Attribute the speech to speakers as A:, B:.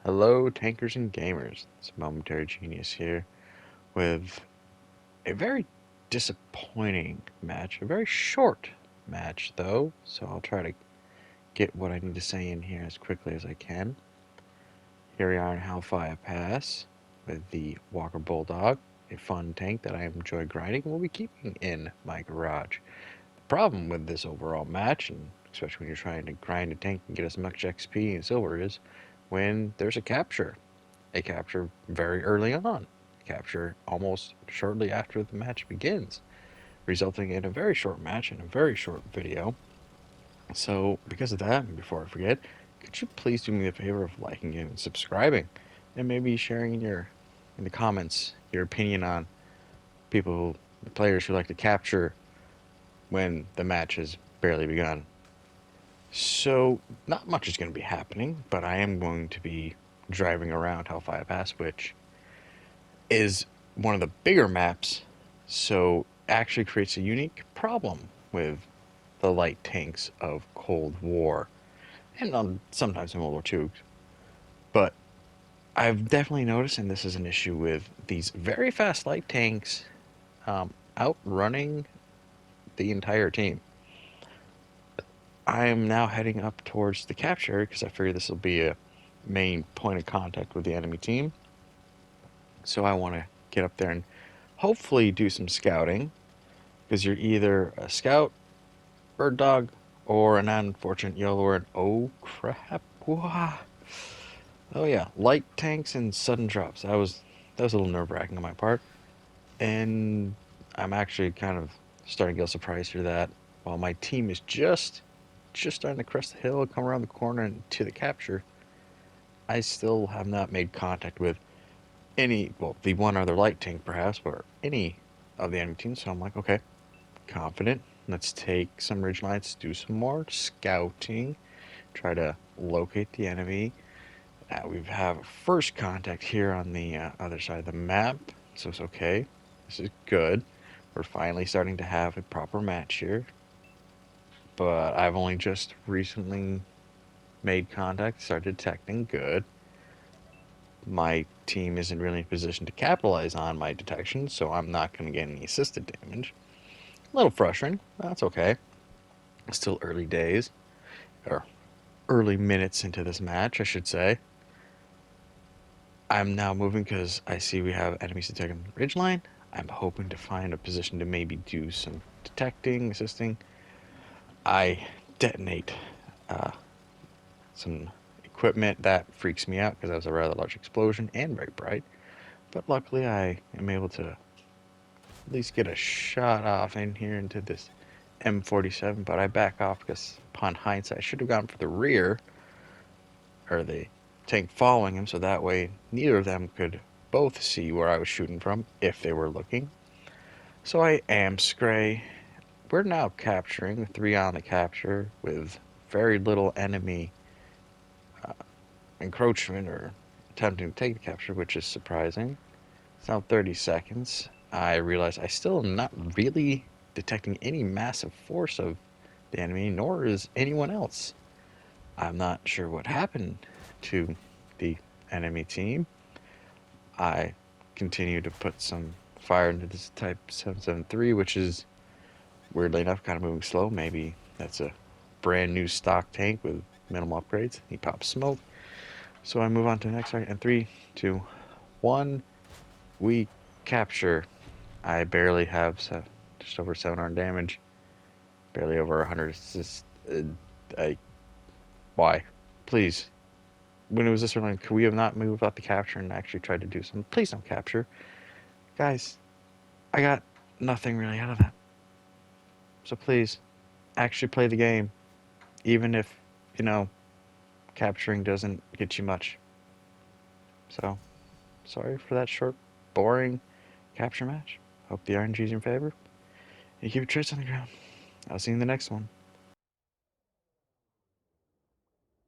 A: Hello, tankers and gamers. It's Momentary Genius here with a very disappointing match. A very short match, though, so I'll try to get what I need to say in here as quickly as I can. Here we are in Hellfire Pass with the Walker Bulldog, a fun tank that I enjoy grinding and will be keeping in my garage. The problem with this overall match, and especially when you're trying to grind a tank and get as much XP and silver, is when there's a capture very early on, a capture almost shortly after the match begins, resulting in a very short match and a very short video. So, because of that, and before I forget, could you please do me the favor of liking and subscribing, and maybe sharing in the comments your opinion on the players who like to capture when the match has barely begun. So, not much is going to be happening, but I am going to be driving around Hellfire Pass, which is one of the bigger maps, so actually creates a unique problem with the light tanks of Cold War, and sometimes in World War II. But I've definitely noticed, and this is an issue with these very fast light tanks outrunning the entire team. I am now heading up towards the capture because I figure this will be a main point of contact with the enemy team. So I want to get up there and hopefully do some scouting, because you're either a scout, bird dog, or an unfortunate yellow word. Oh crap! Wah. Oh yeah, light tanks and sudden drops. That was a little nerve-wracking on my part, and I'm actually kind of starting to get surprised here that while my team is just starting to crest the hill, come around the corner and to the capture, I still have not made contact with the one other light tank perhaps, or any of the enemy teams. So I'm like, okay, confident. Let's take some ridge lines, do some more scouting, try to locate the enemy. We have first contact here on the other side of the map, so it's okay. This is good. We're finally starting to have a proper match here, but I've only just recently made contact, started detecting. Good. My team isn't really in a position to capitalize on my detection, so I'm not going to get any assisted damage. A little frustrating. That's okay. Still early days, or early minutes into this match, I should say. I'm now moving because I see we have enemies detecting the ridgeline. I'm hoping to find a position to maybe do some detecting, assisting. I detonate some equipment that freaks me out because that was a rather large explosion and very bright. But luckily, I am able to at least get a shot off in here into this M47. But I back off because, upon hindsight, I should have gone for the rear, or the tank following him, so that way neither of them could both see where I was shooting from if they were looking. So I am Scray. We're now capturing, 3 on the capture, with very little enemy encroachment or attempting to take the capture, which is surprising. It's now 30 seconds. I realize I still am not really detecting any massive force of the enemy, nor is anyone else. I'm not sure what happened to the enemy team. I continue to put some fire into this Type 773, which is weirdly enough kind of moving slow. Maybe that's a brand new stock tank with minimal upgrades. He pops smoke. So I move on to the next target. And 3, 2, 1. We capture. I barely have just over 700 damage. Barely over 100 assist. Why? Please. When it was this early, could we have not moved out the capture and actually tried to do something? Please don't capture. Guys, I got nothing really out of that. So please, actually play the game. Even if, you know, capturing doesn't get you much. So, sorry for that short, boring capture match. Hope the RNG's in favor. And keep your tricks on the ground. I'll see you in the next one.